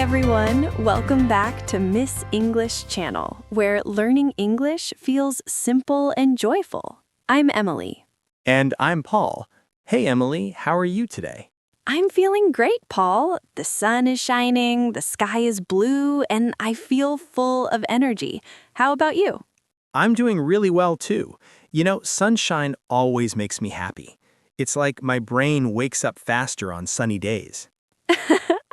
everyone, welcome back to Miss English Channel, where learning English feels simple and joyful. I'm Emily. And I'm Paul. Hey, Emily, how are you today? I'm feeling great, Paul. The sun is shining, the sky is blue, and I feel full of energy. How about you? I'm doing really well, too. You know, sunshine always makes me happy. It's like my brain wakes up faster on sunny days.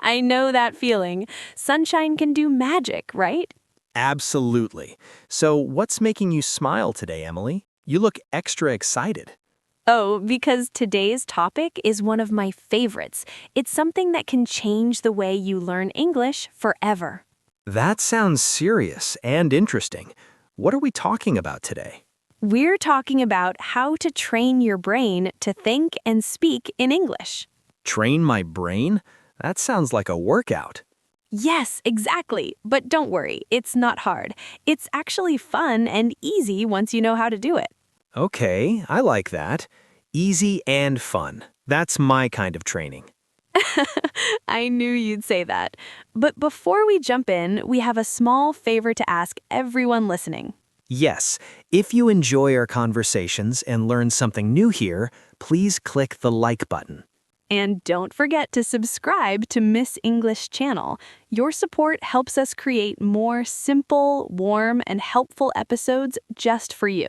I know that feeling. Sunshine can do magic, right? Absolutely. So what's making you smile today, Emily? You look extra excited. Oh, because today's topic is one of my favorites. It's something that can change the way you learn English forever. That sounds serious and interesting. What are we talking about today? We're talking about how to train your brain to think and speak in English. Train my brain? That sounds like a workout. Yes, exactly. But don't worry, it's not hard. It's actually fun and easy once you know how to do it. Okay, I like that. Easy and fun. That's my kind of training. I knew you'd say that. But before we jump in, we have a small favor to ask everyone listening. Yes, if you enjoy our conversations and learn something new here, please click the like button. And don't forget to subscribe to Miss English Channel. Your support helps us create more simple, warm, and helpful episodes just for you.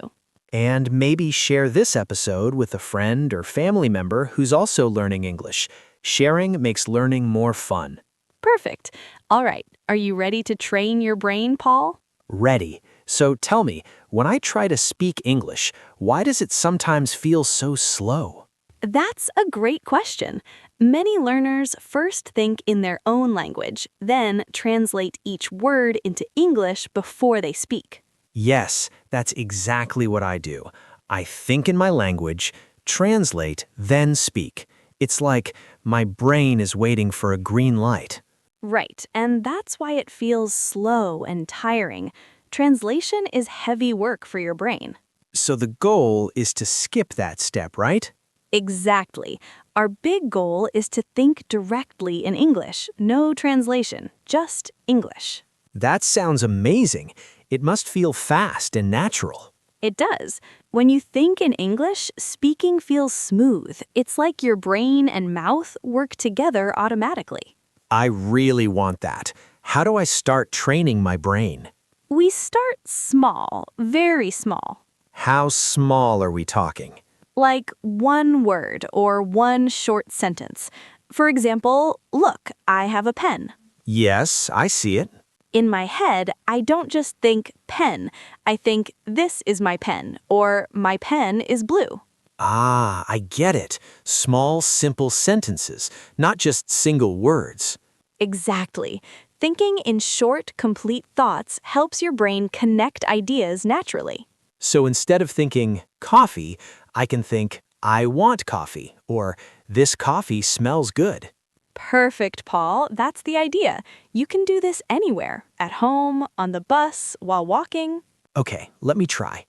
And maybe share this episode with a friend or family member who's also learning English. Sharing makes learning more fun. Perfect. All right, are you ready to train your brain, Paul? Ready. So tell me, when I try to speak English, why does it sometimes feel so slow? That's a great question. Many learners first think in their own language, then translate each word into English before they speak. Yes, that's exactly what I do. I think in my language, translate, then speak. It's like my brain is waiting for a green light. Right, and that's why it feels slow and tiring. Translation is heavy work for your brain. So the goal is to skip that step, right? Exactly. Our big goal is to think directly in English. No translation, just English. That sounds amazing. It must feel fast and natural. It does. When you think in English, speaking feels smooth. It's like your brain and mouth work together automatically. I really want that. How do I start training my brain? We start small, very small. How small are we talking? Like one word or one short sentence. For example, look, I have a pen. Yes, I see it. In my head, I don't just think pen. I think this is my pen or my pen is blue. Ah, I get it. Small, simple sentences, not just single words. Exactly. Thinking in short, complete thoughts helps your brain connect ideas naturally. So instead of thinking coffee, I can think I want coffee or this coffee smells good. Perfect, Paul. That's the idea. You can do this anywhere, at home, on the bus, while walking. Okay, let me try.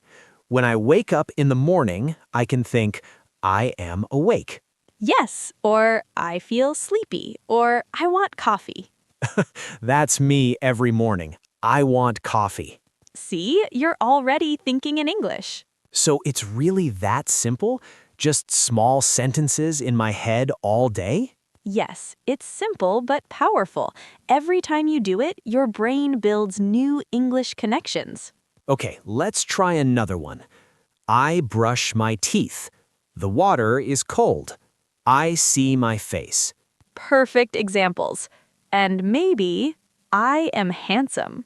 When I wake up in the morning, I can think I am awake. Yes, or I feel sleepy, or I want coffee. That's me every morning. I want coffee. See, you're already thinking in English. So it's really that simple? Just small sentences in my head all day? Yes, it's simple but powerful. Every time you do it, your brain builds new English connections. Okay, let's try another one. I brush my teeth. The water is cold. I see my face. Perfect examples. And maybe, I am handsome.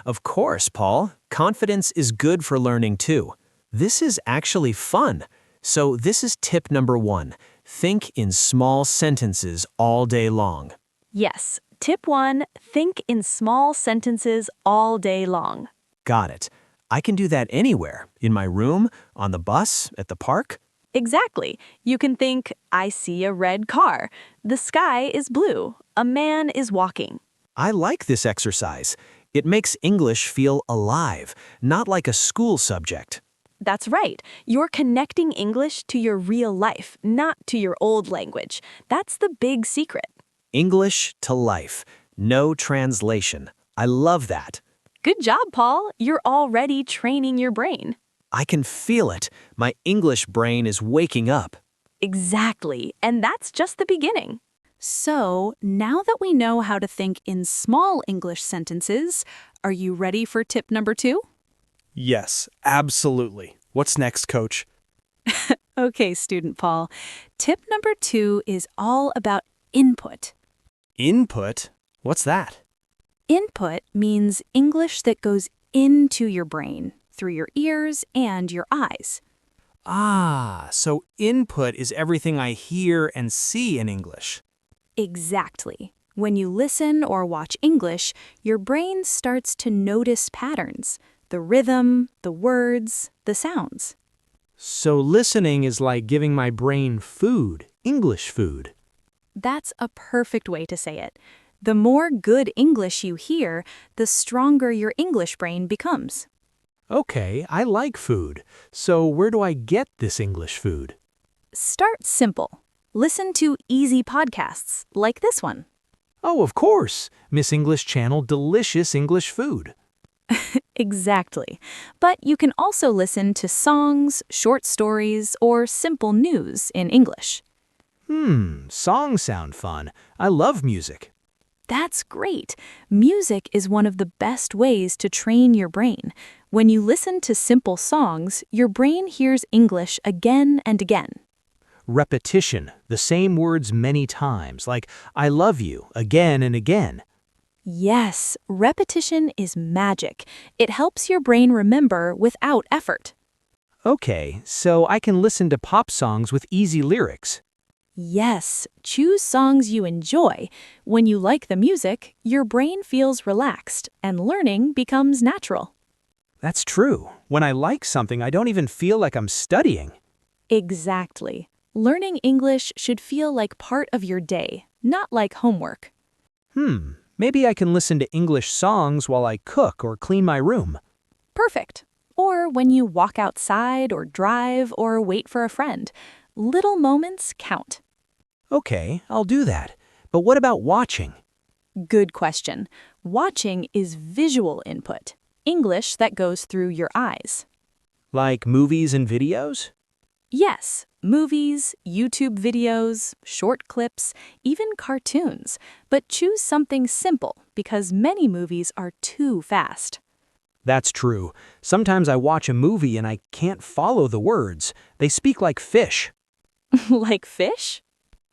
Of course, Paul. Confidence is good for learning too. This is actually fun. So this is tip number 1. Think in small sentences all day long. Yes, tip 1, think in small sentences all day long. Got it. I can do that anywhere. In my room, on the bus, at the park. Exactly. You can think, I see a red car. The sky is blue. A man is walking. I like this exercise. It makes English feel alive, not like a school subject. That's right. You're connecting English to your real life, not to your old language. That's the big secret. English to life, No translation. I love that. Good job, Paul. You're already training your brain. I can feel it. My English brain is waking up. Exactly, and that's just the beginning. So, now that we know how to think in small English sentences, are you ready for tip number 2? Yes, absolutely. What's next, Coach? Okay, student Paul. Tip number 2 is all about input. Input? What's that? Input means English that goes into your brain through your ears and your eyes. Ah, so input is everything I hear and see in English. Exactly. When you listen or watch English, your brain starts to notice patterns, the rhythm, the words, the sounds. So listening is like giving my brain food, English food. That's a perfect way to say it. The more good English you hear, the stronger your English brain becomes. Okay, I like food. So where do I get this English food? Start simple. Listen to easy podcasts like this one. Oh, of course. Miss English Channel, delicious English food. Exactly. But you can also listen to songs, short stories, or simple news in English. Songs sound fun. I love music. That's great. Music is one of the best ways to train your brain. When you listen to simple songs, your brain hears English again and again. Repetition, the same words many times, like I love you, again and again. Yes, repetition is magic. It helps your brain remember without effort. Okay, so I can listen to pop songs with easy lyrics. Yes, choose songs you enjoy. When you like the music, your brain feels relaxed and learning becomes natural. That's true. When I like something, I don't even feel like I'm studying. Exactly. Learning English should feel like part of your day, not like homework. Maybe I can listen to English songs while I cook or clean my room. Perfect. Or when you walk outside or drive or wait for a friend. Little moments count. Okay, I'll do that. But what about watching? Good question. Watching is visual input, English that goes through your eyes. Like movies and videos? Yes, movies, YouTube videos, short clips, even cartoons. But choose something simple because many movies are too fast. That's true. Sometimes I watch a movie and I can't follow the words. They speak like fish. Like fish?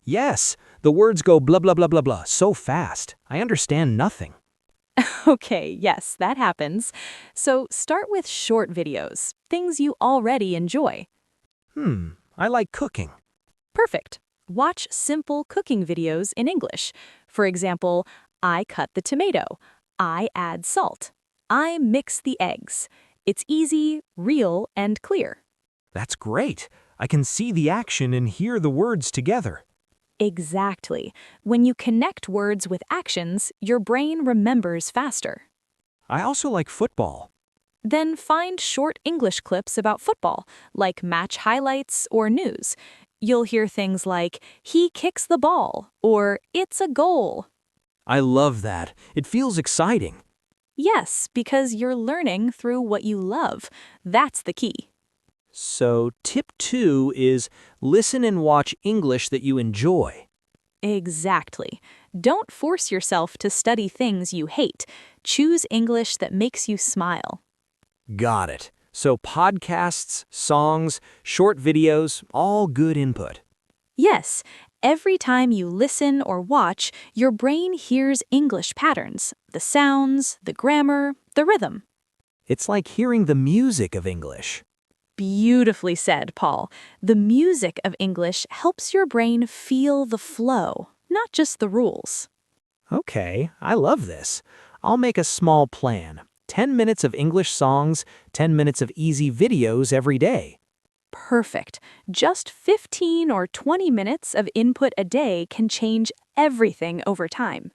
Yes, the words go blah blah blah blah blah so fast. I understand nothing. Okay, yes, that happens. So start with short videos, things you already enjoy. I like cooking. Perfect. Watch simple cooking videos in English. For example, I cut the tomato. I add salt. I mix the eggs. It's easy, real, and clear. That's great. I can see the action and hear the words together. Exactly. When you connect words with actions, your brain remembers faster. I also like football. Then find short English clips about football, like match highlights or news. You'll hear things like, he kicks the ball, or it's a goal. I love that. It feels exciting. Yes, because you're learning through what you love. That's the key. So, tip 2 is listen and watch English that you enjoy. Exactly. Don't force yourself to study things you hate. Choose English that makes you smile. Got it. So, podcasts, songs, short videos, all good input. Yes, every time you listen or watch, your brain hears English patterns, the sounds, the grammar, the rhythm. It's like hearing the music of English. Beautifully said, Paul. The music of English helps your brain feel the flow, not just the rules. Okay, I love this. I'll make a small plan. 10 minutes of English songs, 10 minutes of easy videos every day. Perfect. Just 15 or 20 minutes of input a day can change everything over time.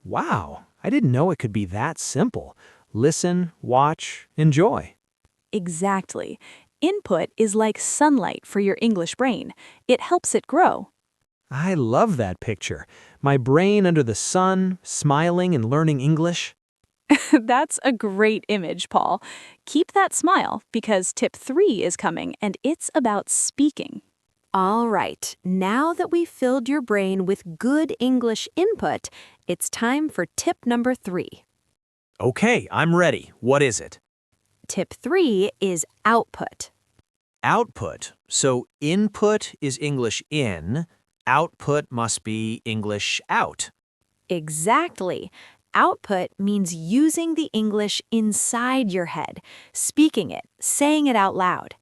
Wow, I didn't know it could be that simple. Listen, watch, enjoy. Exactly. Input is like sunlight for your English brain. It helps it grow. I love that picture. My brain under the sun, smiling and learning English. That's a great image, Paul. Keep that smile because tip 3 is coming and it's about speaking. All right, now that we've filled your brain with good English input, it's time for tip number 3. Okay, I'm ready. What is it? Tip 3 is output. Output. So input is English in, output must be English out. Exactly. Output means using the English inside your head, speaking it, saying it out loud.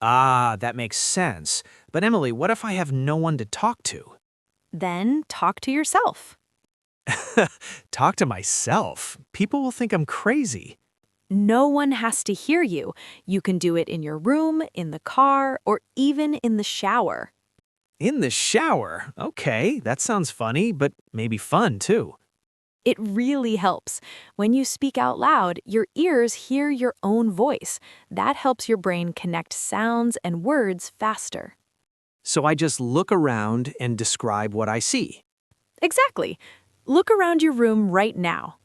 Ah, that makes sense. But Emily, what if I have no one to talk to? Then talk to yourself. Talk to myself. People will think I'm crazy. No one has to hear you. You can do it in your room, in the car, or even in the shower. In the shower? Okay, that sounds funny, but maybe fun too. It really helps. When you speak out loud, your ears hear your own voice. That helps your brain connect sounds and words faster. So I just look around and describe what I see. Exactly. Look around your room right now.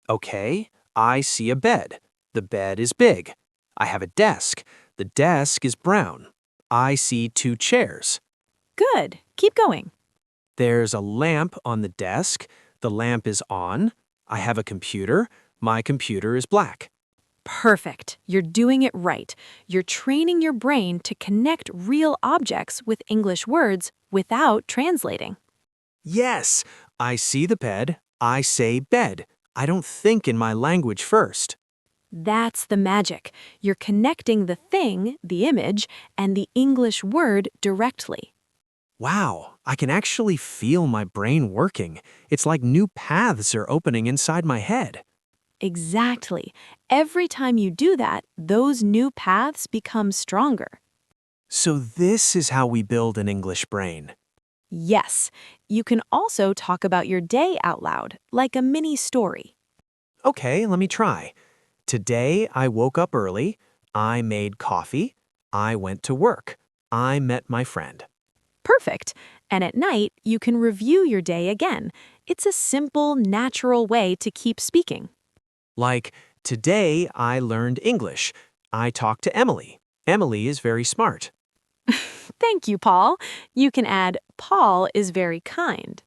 Okay, I see a bed. The bed is big. I have a desk. The desk is brown. I see 2 chairs. Good. Keep going. There's a lamp on the desk. The lamp is on. I have a computer. My computer is black. Perfect. You're doing it right. You're training your brain to connect real objects with English words without translating. Yes, I see the bed. I say bed. I don't think in my language first. That's the magic. You're connecting the thing, the image, and the English word directly. Wow, I can actually feel my brain working. It's like new paths are opening inside my head. Exactly. Every time you do that, those new paths become stronger. So this is how we build an English brain. Yes, you can also talk about your day out loud, like a mini story. Okay, let me try. Today I woke up early. I made coffee. I went to work. I met my friend. Perfect. And at night, you can review your day again. It's a simple, natural way to keep speaking. Like, today I learned English. I talked to Emily. Emily is very smart. Thank you, Paul. You can add, Paul is very kind.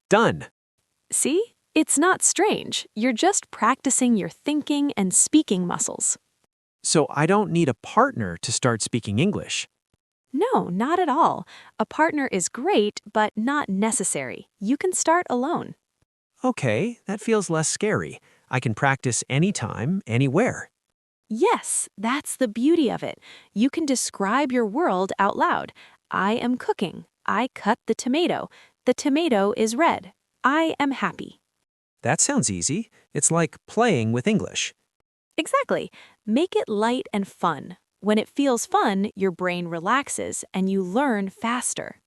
Done. See? It's not strange. You're just practicing your thinking and speaking muscles. So I don't need a partner to start speaking English. No, not at all. A partner is great, but not necessary. You can start alone. Okay, that feels less scary. I can practice anytime, anywhere. Yes, that's the beauty of it. You can describe your world out loud. I am cooking. I cut the tomato. The tomato is red. I am happy. That sounds easy. It's like playing with English. Exactly. Make it light and fun. When it feels fun, your brain relaxes and you learn faster.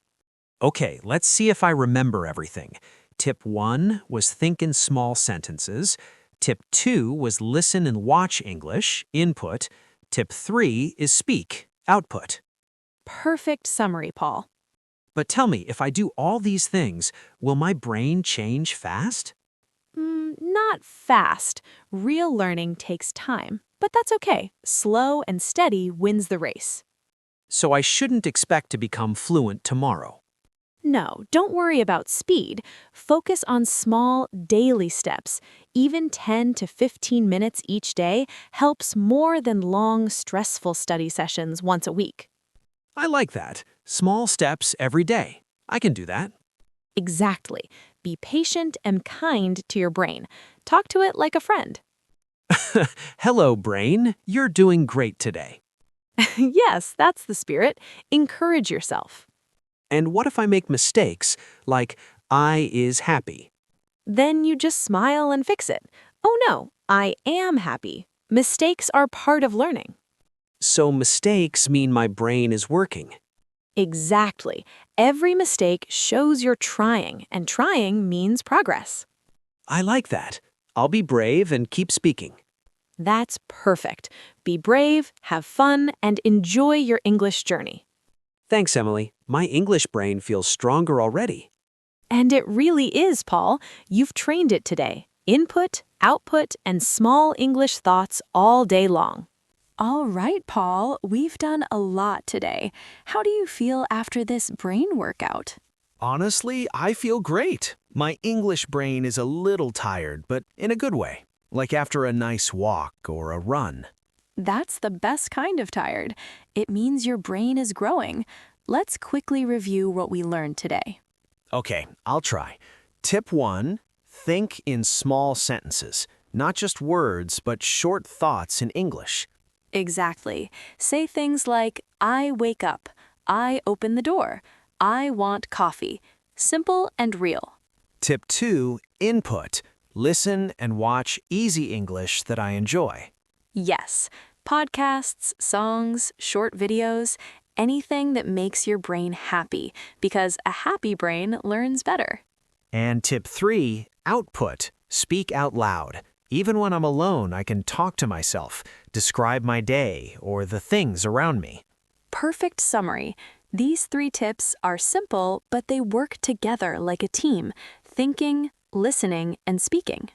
Okay, let's see if I remember everything. Tip 1 was think in small sentences. Tip 2 was listen and watch English, input. Tip 3 is speak, output. Perfect summary, Paul. But tell me, if I do all these things, will my brain change fast? Not fast. Real learning takes time, but that's okay. Slow and steady wins the race. So I shouldn't expect to become fluent tomorrow. No, don't worry about speed. Focus on small, daily steps. Even 10 to 15 minutes each day helps more than long, stressful study sessions once a week. I like that. Small steps every day. I can do that. Exactly. Be patient and kind to your brain. Talk to it like a friend. Hello, brain. You're doing great today. Yes, that's the spirit. Encourage yourself. And what if I make mistakes, like I is happy? Then you just smile and fix it. Oh no, I am happy. Mistakes are part of learning. So mistakes mean my brain is working. Exactly. Every mistake shows you're trying, and trying means progress. I like that. I'll be brave and keep speaking. That's perfect. Be brave, have fun, and enjoy your English journey. Thanks, Emily. My English brain feels stronger already. And it really is, Paul. You've trained it today. Input, output, and small English thoughts all day long. All right, Paul, we've done a lot today. How do you feel after this brain workout? Honestly, I feel great. My English brain is a little tired, but in a good way, like after a nice walk or a run. That's the best kind of tired. It means your brain is growing. Let's quickly review what we learned today. Okay, I'll try. Tip 1, think in small sentences, not just words, but short thoughts in English. Exactly. Say things like, I wake up, I open the door, I want coffee. Simple and real. Tip 2, input. Listen and watch easy English that I enjoy. Yes, podcasts, songs, short videos, anything that makes your brain happy, because a happy brain learns better. And tip 3, output. Speak out loud. Even when I'm alone, I can talk to myself, describe my day or the things around me. Perfect summary. These 3 tips are simple, but they work together like a team, thinking, listening, and speaking.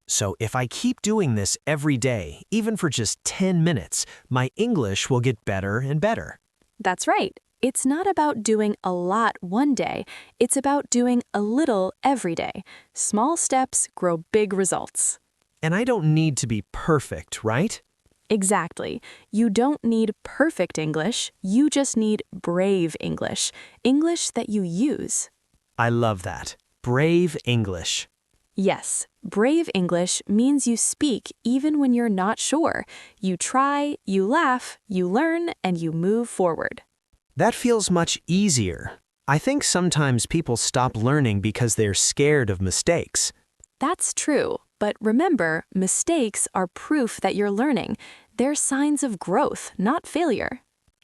So if I keep doing this every day, even for just 10 minutes, my English will get better and better. That's right. It's not about doing a lot one day. It's about doing a little every day. Small steps grow big results. And I don't need to be perfect, right? Exactly. You don't need perfect English. You just need brave English. English that you use. I love that. Brave English. Yes, brave English means you speak even when you're not sure. You try, you laugh, you learn, and you move forward. That feels much easier. I think sometimes people stop learning because they're scared of mistakes. That's true, but remember, mistakes are proof that you're learning. They're signs of growth, not failure.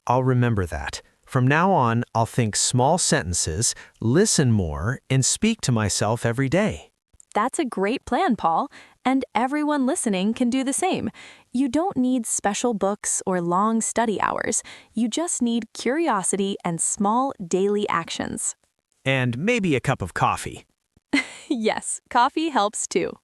I'll remember that. From now on, I'll think small sentences, listen more, and speak to myself every day. That's a great plan, Paul, and everyone listening can do the same. You don't need special books or long study hours. You just need curiosity and small daily actions. And maybe a cup of coffee. Yes, coffee helps too.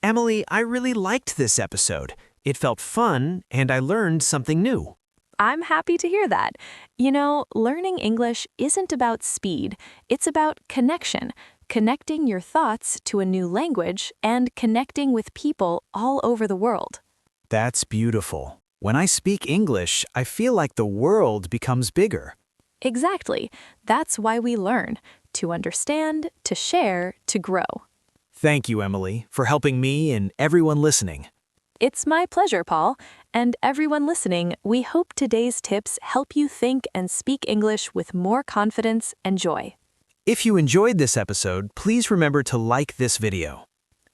Emily, I really liked this episode. It felt fun, and I learned something new. I'm happy to hear that. You know, learning English isn't about speed. It's about connection. Connecting your thoughts to a new language and connecting with people all over the world. That's beautiful. When I speak English, I feel like the world becomes bigger. Exactly. That's why we learn. To understand, to share, to grow. Thank you, Emily, for helping me and everyone listening. It's my pleasure, Paul. And everyone listening, we hope today's tips help you think and speak English with more confidence and joy. If you enjoyed this episode, please remember to like this video.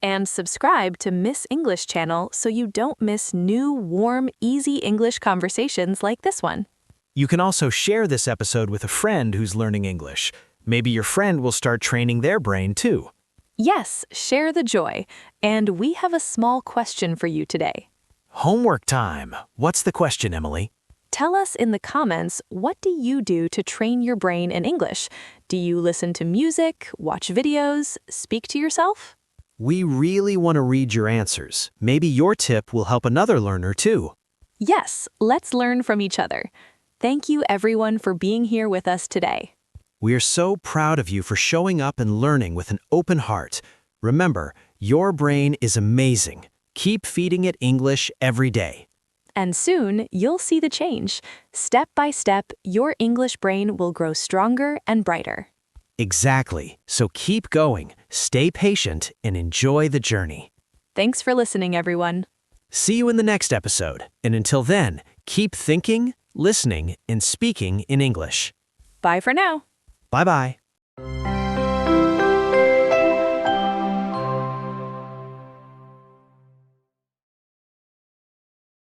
And subscribe to Miss English channel so you don't miss new, warm, easy English conversations like this one. You can also share this episode with a friend who's learning English. Maybe your friend will start training their brain too. Yes, share the joy. And we have a small question for you today. Homework time. What's the question, Emily? Tell us in the comments, what do you do to train your brain in English? Do you listen to music, watch videos, speak to yourself? We really want to read your answers. Maybe your tip will help another learner too. Yes, let's learn from each other. Thank you everyone for being here with us today. We are so proud of you for showing up and learning with an open heart. Remember, your brain is amazing. Keep feeding it English every day. And soon, you'll see the change. Step by step, your English brain will grow stronger and brighter. Exactly. So keep going, stay patient, and enjoy the journey. Thanks for listening, everyone. See you in the next episode. And until then, keep thinking, listening, and speaking in English. Bye for now. Bye-bye.